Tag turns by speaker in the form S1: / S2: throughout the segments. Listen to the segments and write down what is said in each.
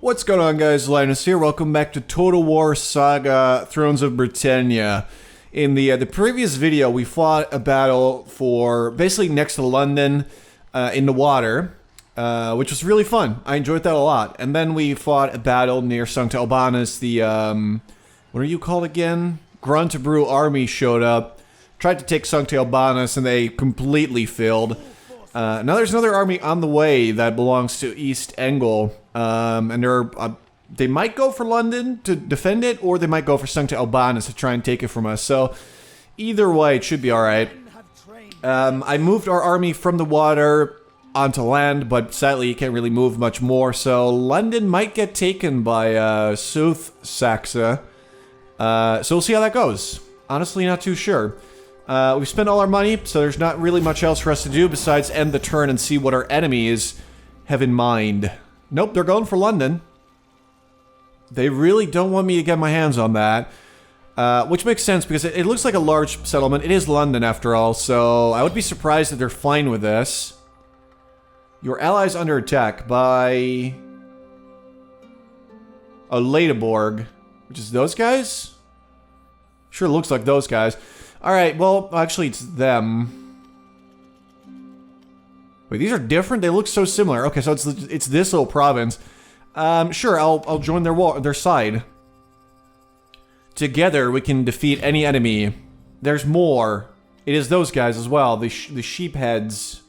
S1: What's going on, guys? Linus here. Welcome back to Total War Saga, Thrones of Britannia. In the previous video, we fought a battle for basically next to London in the water, which was really fun. I enjoyed that a lot. And then we fought a battle near St. Albanus. The, what are you called again? Gruntebrew army showed up, tried to take St. Albanus, and they completely failed. Now there's another army on the way that belongs to East Engel, and they might go for London to defend it, or they might go for St. Albanus to try and take it from us. So either way, it should be alright. I moved our army from the water onto land, but sadly you can't really move much more, so London might get taken by Saxe. So we'll see how that goes. Honestly, not too sure. We've spent all our money, so there's not really much else for us to do besides end the turn and see what our enemies have in mind. Nope, they're going for London. They really don't want me to get my hands on that. Which makes sense, because it looks like a large settlement. It is London, after all, so I would be surprised if they're fine with this. Your allies under attack by Ladeborg, which is those guys? Sure looks like those guys. Alright, well, actually it's them. Wait, these are different? They look so similar. Okay, so it's this little province. Sure, I'll join their side. Together, we can defeat any enemy. There's more. It is those guys as well, the sheepheads.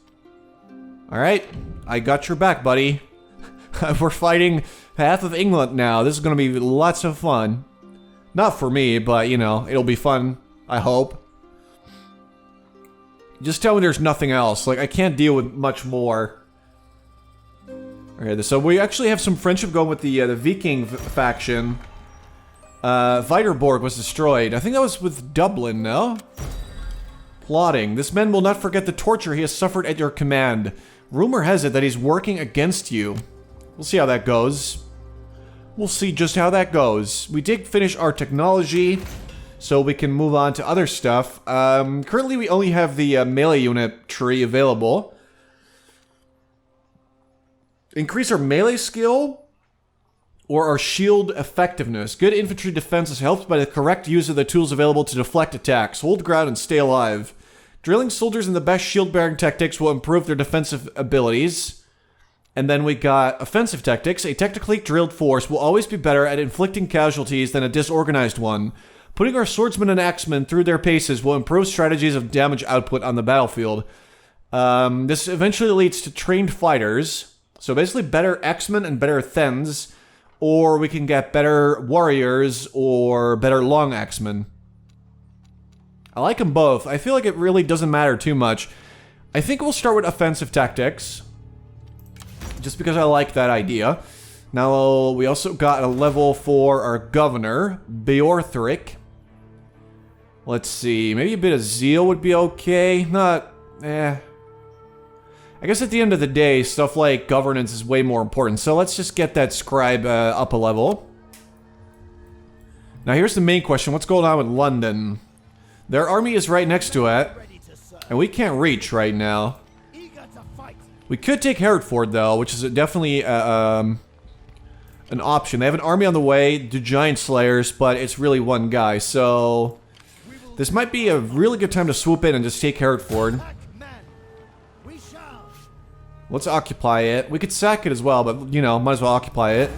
S1: Alright, I got your back, buddy. We're fighting half of England now. This is gonna be lots of fun. Not for me, but, you know, it'll be fun, I hope. Just tell me there's nothing else. Like, I can't deal with much more. Okay, so we actually have some friendship going with the Viking faction. Weiterborg was destroyed. I think that was with Dublin, no? Plotting. This man will not forget the torture he has suffered at your command. Rumor has it that he's working against you. We'll see how that goes. We'll see just how that goes. We did finish our technology, so we can move on to other stuff. Currently, we only have the melee unit tree available. Increase our melee skill or our shield effectiveness. Good infantry defense is helped by the correct use of the tools available to deflect attacks. Hold ground and stay alive. Drilling soldiers in the best shield-bearing tactics will improve their defensive abilities. And then we got offensive tactics. A technically drilled force will always be better at inflicting casualties than a disorganized one. Putting our swordsmen and axemen through their paces will improve strategies of damage output on the battlefield. This eventually leads to trained fighters. So basically better axemen and better thens. Or we can get better warriors or better long axemen. I like them both. I feel like it really doesn't matter too much. I think we'll start with offensive tactics. Just because I like that idea. Now, we also got a level for our governor, Beorthric. Let's see, maybe a bit of zeal would be okay. Not, I guess at the end of the day, stuff like governance is way more important. So let's just get that scribe up a level. Now here's the main question. What's going on with London? Their army is right next to it. And we can't reach right now. We could take Hereford though, which is definitely an option. They have an army on the way, the Giant Slayers, but it's really one guy. So this might be a really good time to swoop in and just take Hereford. Let's occupy it. We could sack it as well, but, you know, might as well occupy it.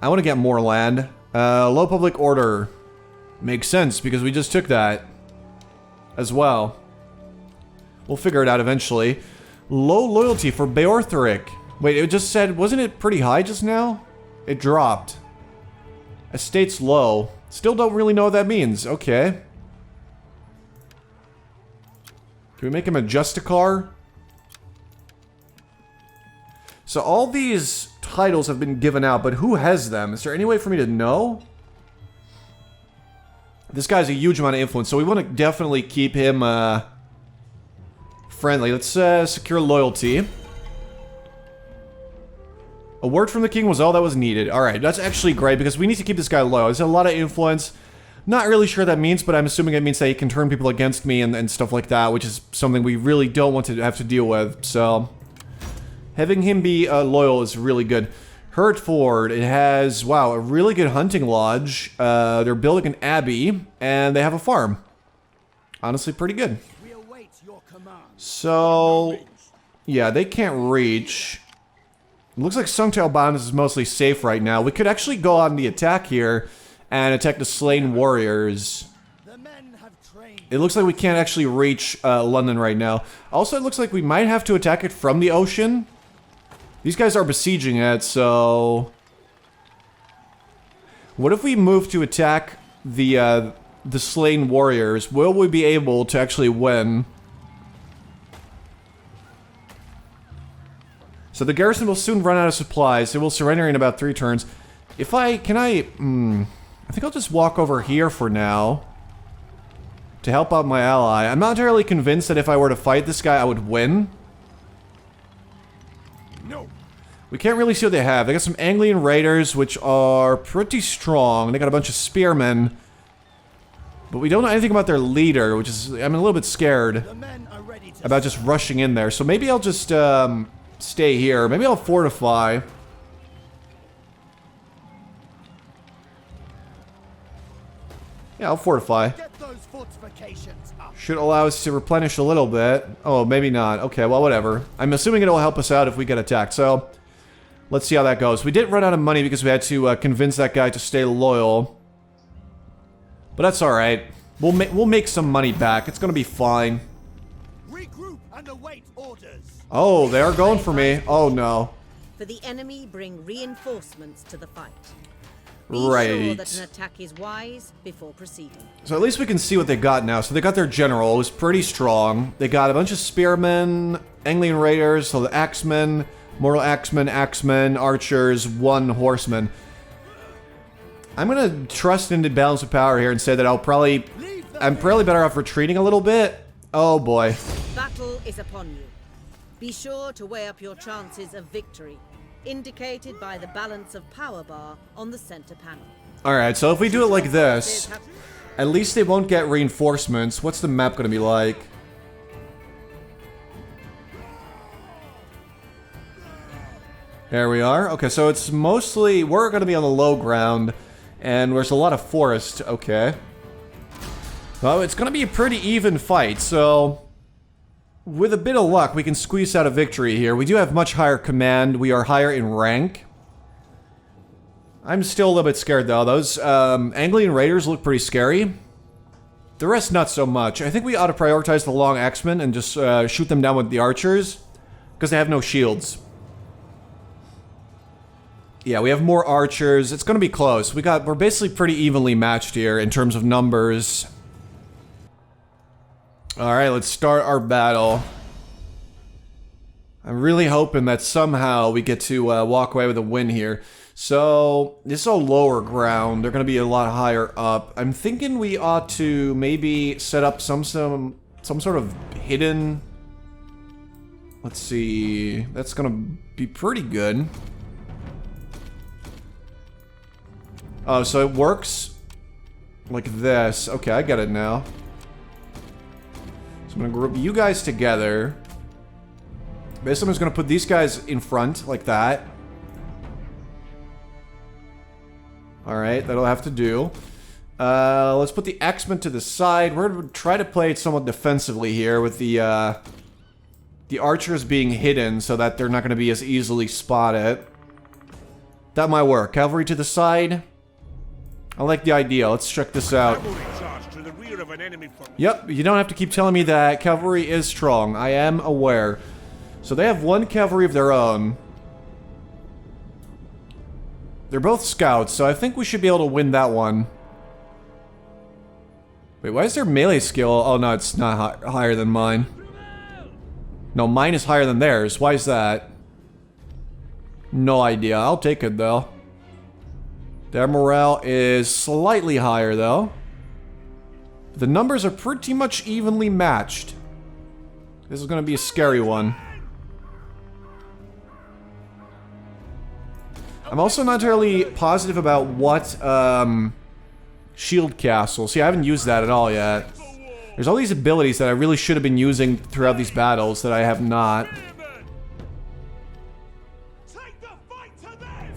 S1: I want to get more land. Low public order. Makes sense, because we just took that as well. We'll figure it out eventually. Low loyalty for Beorthric. Wait, it just said, wasn't it pretty high just now? It dropped. Estate's low. Still don't really know what that means. Okay. Can we make him a Justicar? So all these titles have been given out, but who has them? Is there any way for me to know? This guy's a huge amount of influence, so we want to definitely keep him friendly. Let's secure loyalty. A word from the king was all that was needed. Alright, that's actually great, because we need to keep this guy loyal. There's a lot of influence. Not really sure what that means, but I'm assuming it means that he can turn people against me and stuff like that, which is something we really don't want to have to deal with, so having him be loyal is really good. Hertford, it has, wow, a really good hunting lodge. They're building an abbey, and they have a farm. Honestly, pretty good. So, yeah, they can't reach. It looks like Sungtail Bound is mostly safe right now. We could actually go on the attack here and attack the slain warriors. It looks like we can't actually reach London right now. Also, it looks like we might have to attack it from the ocean. These guys are besieging it, so... What if we move to attack the slain warriors? Will we be able to actually win? So the garrison will soon run out of supplies. It will surrender in about 3 turns. If I... Can I... I think I'll just walk over here for now. To help out my ally. I'm not entirely convinced that if I were to fight this guy, I would win. No. We can't really see what they have. They got some Anglian raiders, which are pretty strong. They got a bunch of spearmen. But we don't know anything about their leader, which is... I'm a little bit scared about just rushing in there. So maybe I'll just stay here. Maybe I'll fortify. Yeah, I'll fortify. Should allow us to replenish a little bit. Oh, maybe not. Okay, well, whatever. I'm assuming it'll help us out if we get attacked. So... Let's see how that goes. We did run out of money because we had to convince that guy to stay loyal. But that's alright. We'll make some money back. It's gonna be fine.
S2: Regroup and await orders.
S1: Oh, they are going for me. Oh, no.
S3: For the enemy, bring reinforcements to the fight. Be
S1: Right.
S3: sure that an attack is wise before proceeding.
S1: So at least we can see what they got now. So they got their general. It was pretty strong. They got a bunch of spearmen, Anglian raiders, so the axemen... Mortal axemen, archers, 1 horseman. I'm gonna trust in the balance of power here and say that I'm probably better off retreating a little bit. Oh boy.
S3: Battle is upon you. Be sure to weigh up your chances of victory, indicated by the balance of power bar on the center panel.
S1: Alright, so if we do it like this, at least they won't get reinforcements. What's the map gonna be like? There we are. Okay, so it's mostly... We're going to be on the low ground, and there's a lot of forest. Okay. Well, it's going to be a pretty even fight, so... With a bit of luck, we can squeeze out a victory here. We do have much higher command. We are higher in rank. I'm still a little bit scared, though. Those Anglian raiders look pretty scary. The rest, not so much. I think we ought to prioritize the long axemen and just shoot them down with the archers, because they have no shields. Yeah, we have more archers. It's going to be close. We're basically pretty evenly matched here in terms of numbers. Alright, let's start our battle. I'm really hoping that somehow we get to walk away with a win here. So, this is all lower ground. They're going to be a lot higher up. I'm thinking we ought to maybe set up some sort of hidden... Let's see... That's going to be pretty good. Oh, so it works like this. Okay, I get it now. So I'm going to group you guys together. Basically, I'm just going to put these guys in front, like that. Alright, that'll have to do. Let's put the axemen to the side. We're going to try to play it somewhat defensively here with the archers being hidden so that they're not going to be as easily spotted. That might work. Cavalry to the side. I like the idea. Let's check this out. Yep, you don't have to keep telling me that. Cavalry is strong. I am aware. So they have 1 cavalry of their own. They're both scouts, so I think we should be able to win that one. Wait, why is their melee skill? Oh no, it's not higher than mine. No, mine is higher than theirs. Why is that? No idea. I'll take it though. Their morale is slightly higher, though. The numbers are pretty much evenly matched. This is going to be a scary one. I'm also not entirely positive about what shield castle. See, I haven't used that at all yet. There's all these abilities that I really should have been using throughout these battles that I have not.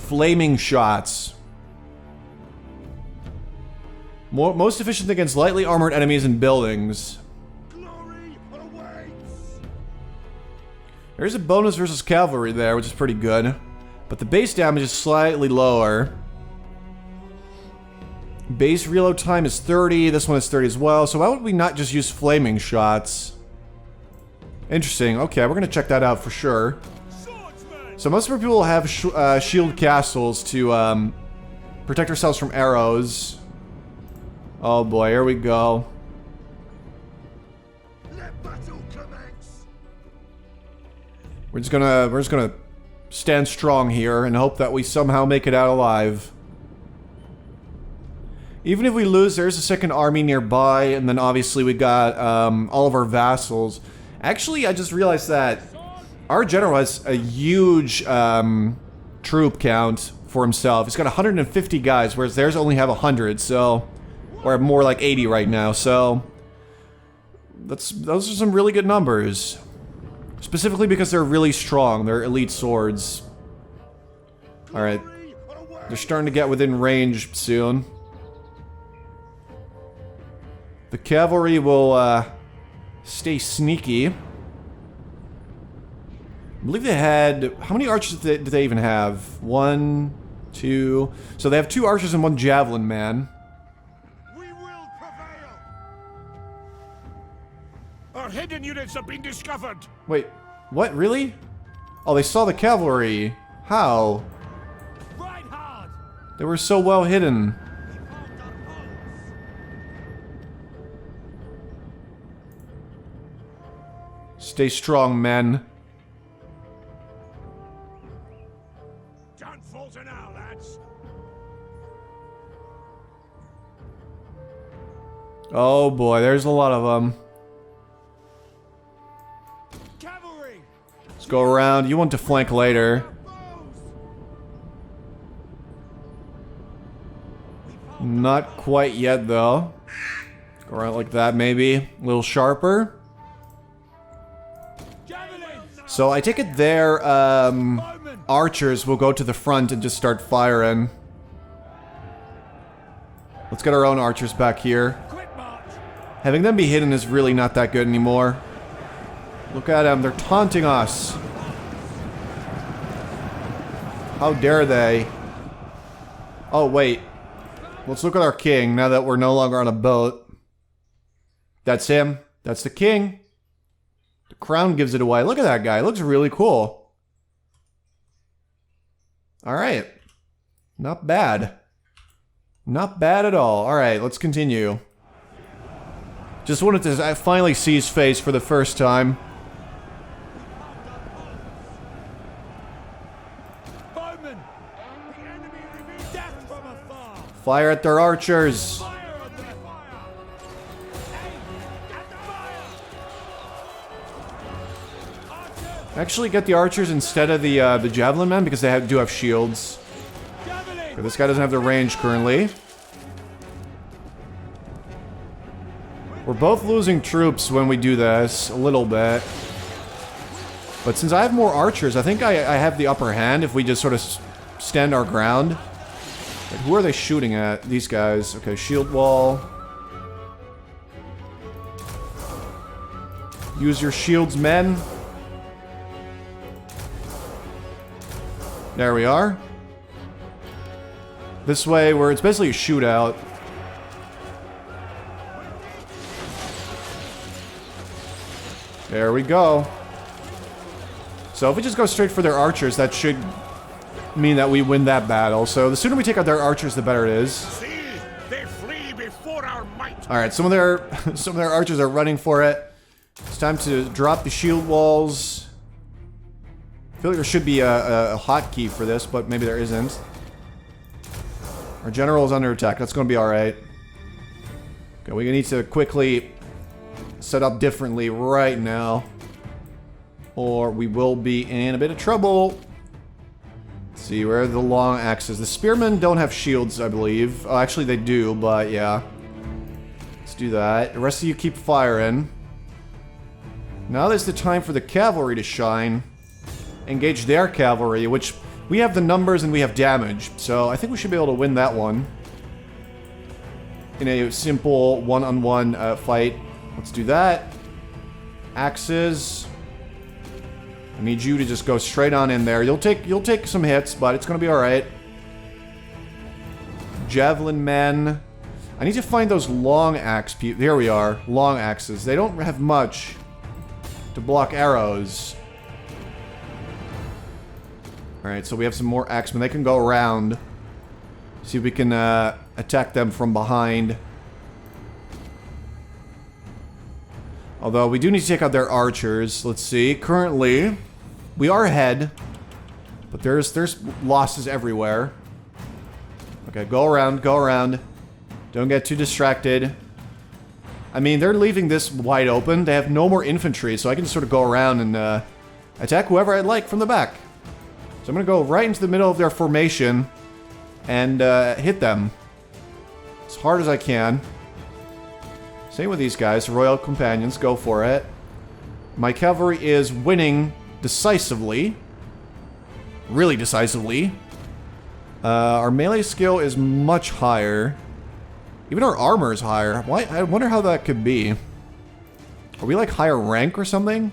S1: flaming shots. Most efficient against lightly armored enemies and buildings.
S2: Glory awaits.
S1: There's a bonus versus cavalry there, which is pretty good. But the base damage is slightly lower. Base reload time is 30. This one is 30 as well. So why would we not just use flaming shots? Interesting. Okay, we're going to check that out for sure. So most of our people have shield castles to protect ourselves from arrows. Oh boy, here we go.
S2: Let battle commence.
S1: We're just gonna stand strong here and hope that we somehow make it out alive. Even if we lose, there's a second army nearby, and then obviously we got all of our vassals. Actually, I just realized that our general has a huge troop count for himself. He's got 150 guys, whereas theirs only have 100, so... Or more like 80 right now, so... Those are some really good numbers. Specifically because they're really strong. They're elite swords. Alright. They're starting to get within range soon. The cavalry will stay sneaky. I believe they had... How many archers did they even have? 1, 2... So they have 2 archers and 1 javelin man.
S2: Our hidden units have been discovered.
S1: Wait, what? Really? Oh, they saw the cavalry. How?
S2: Ride hard.
S1: They were so well hidden. Stay strong, men.
S2: Don't falter now, lads.
S1: Oh boy, there's a lot of them. Let's go around. You want to flank later. Not quite yet, though. Go around like that, maybe. A little sharper. So I take it their archers will go to the front and just start firing. Let's get our own archers back here. Having them be hidden is really not that good anymore. Look at them, they're taunting us. How dare they? Oh, wait. Let's look at our king now that we're no longer on a boat. That's him. That's the king. The crown gives it away. Look at that guy. Looks really cool. Alright. Not bad. Not bad at all. Alright, let's continue. Just wanted to finally see his face for the first time. Fire at their archers. Actually, get the archers instead of the javelin men because they do have shields. Okay, this guy doesn't have the range currently. We're both losing troops when we do this a little bit, but since I have more archers, I think I have the upper hand if we just sort of stand our ground. Like, who are they shooting at? These guys. Okay, shield wall. Use your shields, men. There we are. This way, where it's basically a shootout. There we go. So if we just go straight for their archers, that should mean that we win that battle. So the sooner we take out their archers, the better it is.
S2: See, they flee before our might.
S1: All right, some of their archers are running for it. It's time to drop the shield walls. I feel like there should be a hotkey for this, but maybe there isn't. Our general is under attack. That's going to be all right. Okay, we need to quickly set up differently right now, or we will be in a bit of trouble. Let's see, where are the long axes? The spearmen don't have shields, I believe. Oh, actually, they do, but yeah. Let's do that. The rest of you keep firing. Now is the time for the cavalry to shine. Engage their cavalry, which We have the numbers and we have damage, so I think we should be able to win that one. In a simple one-on-one fight. Let's do that. Axes. I need you to just go straight on in there. You'll take some hits, but it's gonna be alright. Javelin men. I need to find those long axe people. Here we are. Long axes. They don't have much to block arrows. Alright, so we have some more axemen. They can go around. See if we can attack them from behind. Although we do need to take out their archers. Let's see. Currently, we are ahead. But there's losses everywhere. Okay, go around, go around. Don't get too distracted. I mean, they're leaving this wide open. They have no more infantry, so I can just sort of go around and attack whoever I like from the back. So I'm going to go right into the middle of their formation and hit them as hard as I can. Same with these guys, Royal Companions, go for it. My cavalry is winning decisively. Really decisively. Our melee skill is much higher. Even our armor is higher. Why? I wonder how that could be. Are we like higher rank or something?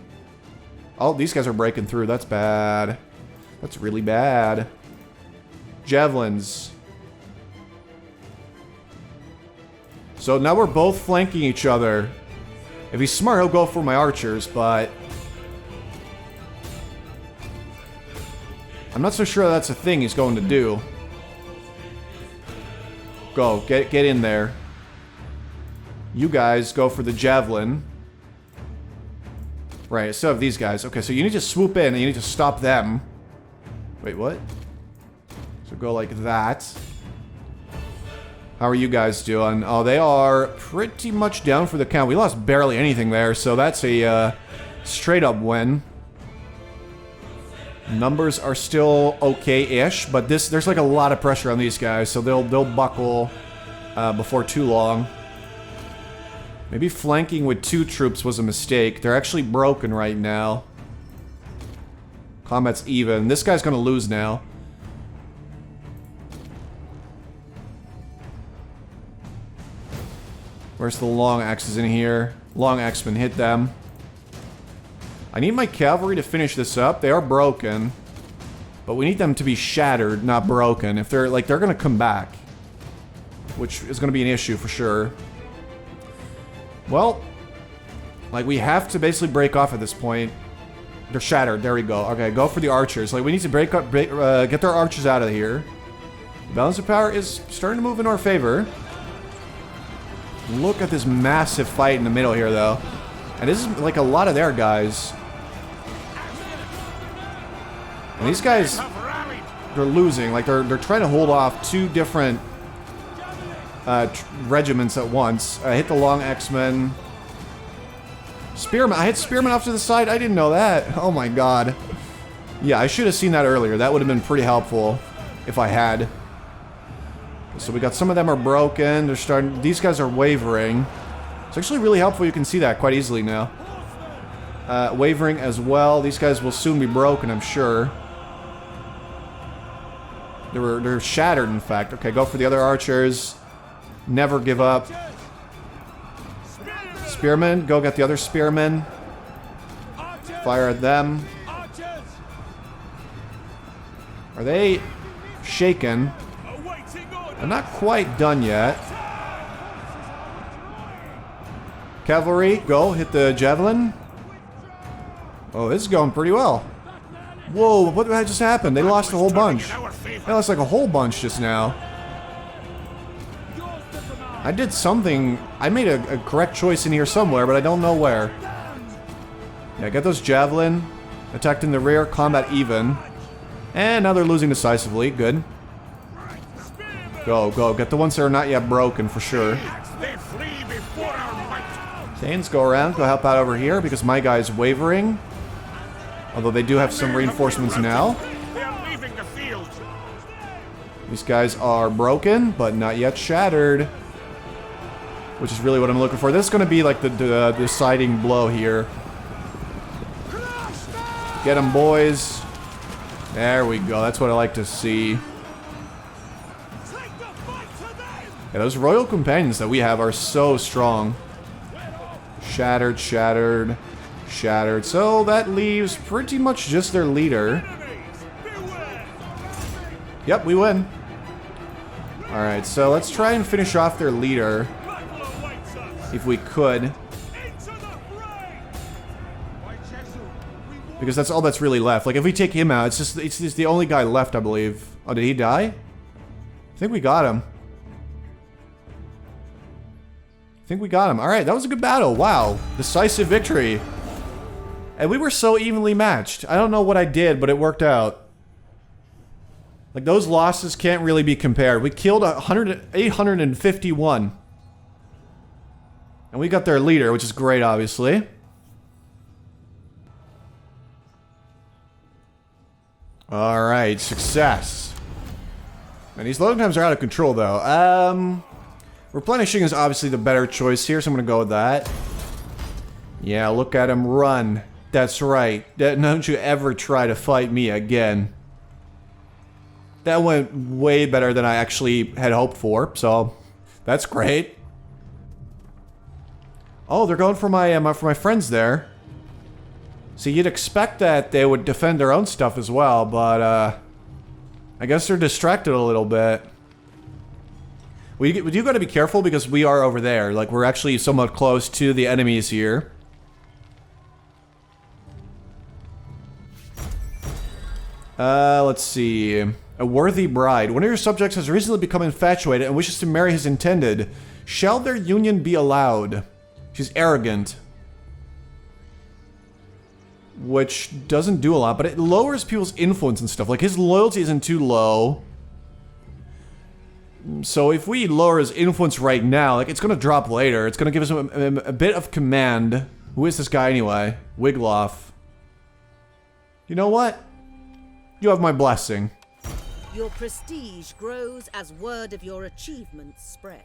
S1: Oh, these guys are breaking through. That's bad. That's really bad. Javelins. So now we're both flanking each other. If he's smart, he'll go for my archers, but I'm not so sure that's a thing he's going to do. Go, get in there. You guys go for the javelin. Right, so have these guys. Okay, so you need to swoop in and you need to stop them. Wait, what? So go like that. How are you guys doing? Oh, they are pretty much down for the count. We lost barely anything there, so that's a straight up win. Numbers are still okay-ish, but there's like a lot of pressure on these guys, so they'll buckle before too long. Maybe flanking with 2 troops was a mistake. They're actually broken right now. Combat's even. This guy's gonna lose now. Where's the long axes in here? Long axemen, hit them. I need my cavalry to finish this up. They are broken. But we need them to be shattered, not broken. If they're gonna come back. Which is gonna be an issue for sure. Well, like we have to basically break off at this point. They're shattered, there we go. Okay, go for the archers. Like we need to get their archers out of here. The balance of power is starting to move in our favor. Look at this massive fight in the middle here, though. And this is like a lot of their guys. And these guys, they're losing. Like they're trying to hold off 2 different regiments at once. I hit the long X-Men. Spearman. I hit Spearman off to the side. I didn't know that. Oh my god. Yeah, I should have seen that earlier. That would have been pretty helpful if I had. So we got some of them are broken. They're starting. These guys are wavering. It's actually really helpful. You can see that quite easily now. Wavering as well. These guys will soon be broken, I'm sure. They're shattered, in fact. Okay, go for the other archers. Never give up. Spearmen, go get the other spearmen. Fire at them. Are they shaken? I'm not quite done yet. Cavalry, go, hit the javelin. Oh, this is going pretty well. Whoa, what just happened? They lost a whole bunch. They lost like a whole bunch just now. I did something. I made a correct choice in here somewhere, but I don't know where. Yeah, get those javelin. Attacked in the rear, combat even. And now they're losing decisively. Good. Go, go. Get the ones that are not yet broken for sure. Thanes, go around. Go help out over here because my guy's wavering. Although they do have some reinforcements now. These guys are broken, but not yet shattered. Which is really what I'm looking for. This is going to be like the deciding blow here. Get them, boys. There we go. That's what I like to see. Yeah, those royal companions that we have are so strong. Shattered, shattered, shattered. So that leaves pretty much just their leader. Yep, we win. Alright, so let's try and finish off their leader. If we could. Because that's all that's really left. Like, if we take him out, it's just the only guy left, I believe. Oh, did he die? I think we got him. Alright, that was a good battle. Wow. Decisive victory. And we were so evenly matched. I don't know what I did, but it worked out. Like, those losses can't really be compared. We killed 851. And we got their leader, which is great, obviously. Alright, success. And these loading times are out of control, though. Replenishing is obviously the better choice here, so I'm gonna go with that. Yeah, look at him run. That's right. Don't you ever try to fight me again. That went way better than I actually had hoped for, so that's great. Oh, they're going for my friends there. So you'd expect that they would defend their own stuff as well, but I guess they're distracted a little bit. We do got to be careful because we are over there. Like, we're actually somewhat close to the enemies here. Let's see. A worthy bride. One of your subjects has recently become infatuated and wishes to marry his intended. Shall their union be allowed? She's arrogant. Which doesn't do a lot, but it lowers people's influence and stuff. Like, his loyalty isn't too low. So if we lower his influence right now, like, it's gonna drop later. It's gonna give us a bit of command. Who is this guy anyway? Wigloff. You know what? You have my blessing.
S3: Your prestige grows as word of your achievements spread.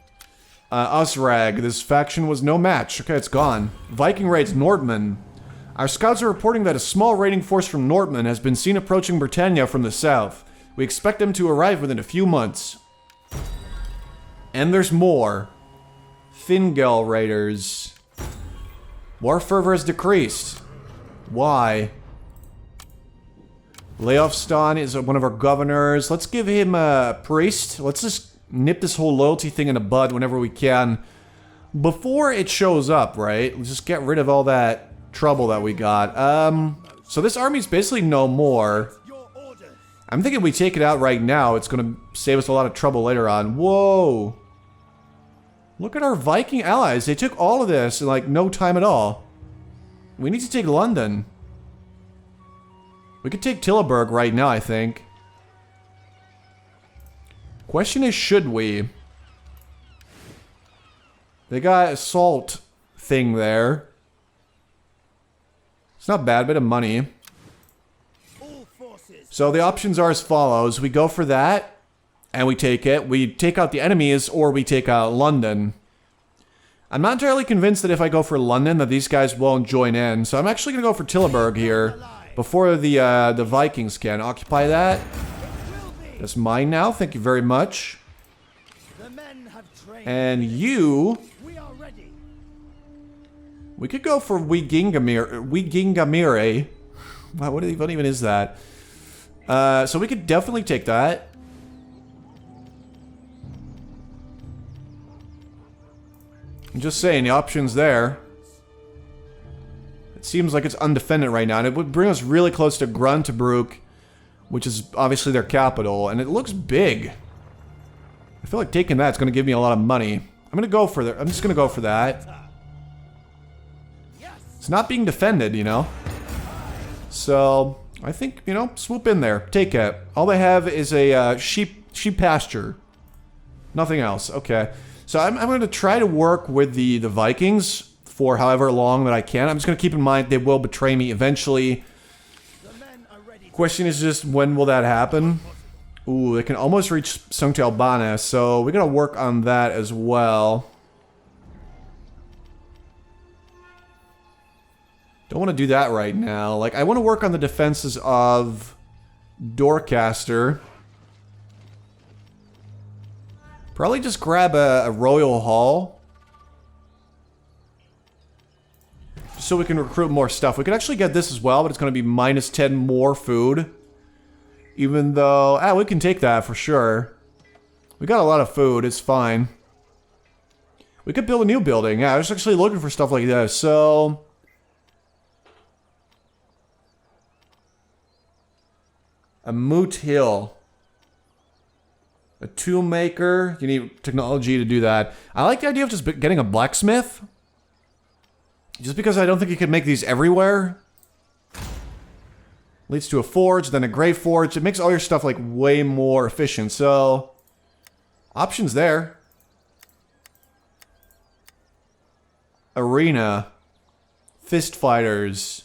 S1: Usrag. This faction was no match. Okay, it's gone. Viking raids Nordman. Our scouts are reporting that a small raiding force from Nordman has been seen approaching Britannia from the south. We expect them to arrive within a few months. And there's more. Fingel raiders. War fervor has decreased. Why? Leofstan is one of our governors. Let's give him a priest. Let's just nip this whole loyalty thing in the bud whenever we can. Before it shows up, right? Let's just get rid of all that trouble that we got. So this army's basically no more. I'm thinking we take it out right now. It's gonna save us a lot of trouble later on. Whoa. Look at our Viking allies. They took all of this in, like, no time at all. We need to take London. We could take Tillburg right now, I think. Question is, should we? They got assault thing there. It's not bad, bit of money. So the options are as follows. We go for that, and we take it. We take out the enemies, or we take out London. I'm not entirely convinced that if I go for London, that these guys won't join in. So I'm actually going to go for Tillburg here, before the Vikings can. Occupy that. That's mine now, thank you very much. And you... We could go for Wigingamire. Wow, what even is that? So we could definitely take that. I'm just saying, the options there. It seems like it's undefended right now, and it would bring us really close to Gruntebruk, which is obviously their capital, and it looks big. I feel like taking that's going to give me a lot of money. I'm going to go for that. I'm just going to go for that. It's not being defended, you know. So, I think, you know, swoop in there. Take it. All they have is a sheep pasture. Nothing else. Okay. So I'm going to try to work with the Vikings for however long that I can. I'm just going to keep in mind they will betray me eventually. Question is just, when will that happen? Ooh, they can almost reach Sancta Albana, so we're going to work on that as well. Don't want to do that right now. Like, I want to work on the defenses of Doorcaster. Probably just grab a royal hall. Just so we can recruit more stuff. We could actually get this as well, but it's going to be minus 10 more food. Even though... we can take that for sure. We got a lot of food. It's fine. We could build a new building. Yeah, I was actually looking for stuff like this. So... a moot hill. A tool maker. You need technology to do that. I like the idea of just getting a blacksmith. Just because I don't think you can make these everywhere. Leads to a forge, then a gray forge. It makes all your stuff like way more efficient. So, options there. Arena. Fist fighters.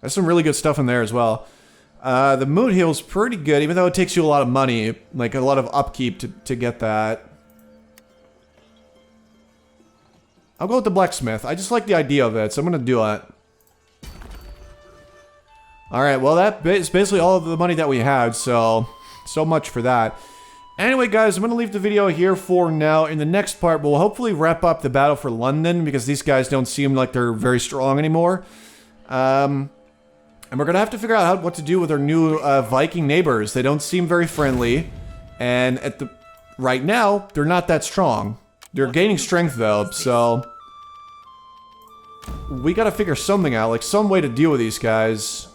S1: There's some really good stuff in there as well. The moot hill's pretty good, even though it takes you a lot of money, like a lot of upkeep to get that. I'll go with the blacksmith. I just like the idea of it, so I'm gonna do it. Alright, well that is basically all of the money that we had, so much for that. Anyway guys, I'm gonna leave the video here for now. In the next part, we'll hopefully wrap up the battle for London, because these guys don't seem like they're very strong anymore. And we're gonna have to figure out what to do with our new Viking neighbors. They don't seem very friendly, and right now, they're not that strong. They're gaining strength though, so... we gotta figure something out, like some way to deal with these guys.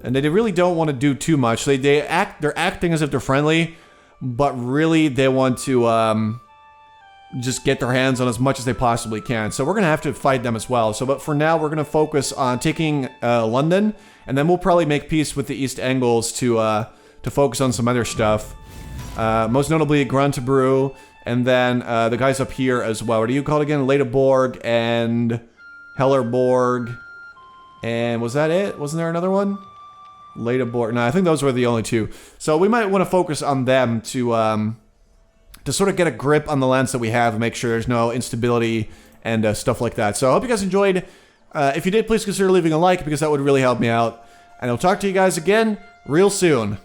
S1: And they really don't want to do too much. They're acting as if they're friendly, but really they want to just get their hands on as much as they possibly can. So we're gonna have to fight them as well. So, but for now, we're gonna focus on taking London, and then we'll probably make peace with the East Angles to focus on some other stuff. Most notably Gruntabrew, and then the guys up here as well. What are you called again? Ledeborg and Hellerborg. And was that it? Wasn't there another one? Ledeborg. No, I think those were the only two. So we might want to focus on them to sort of get a grip on the lands that we have and make sure there's no instability and stuff like that. So I hope you guys enjoyed. If you did, please consider leaving a like because that would really help me out. And I'll talk to you guys again real soon.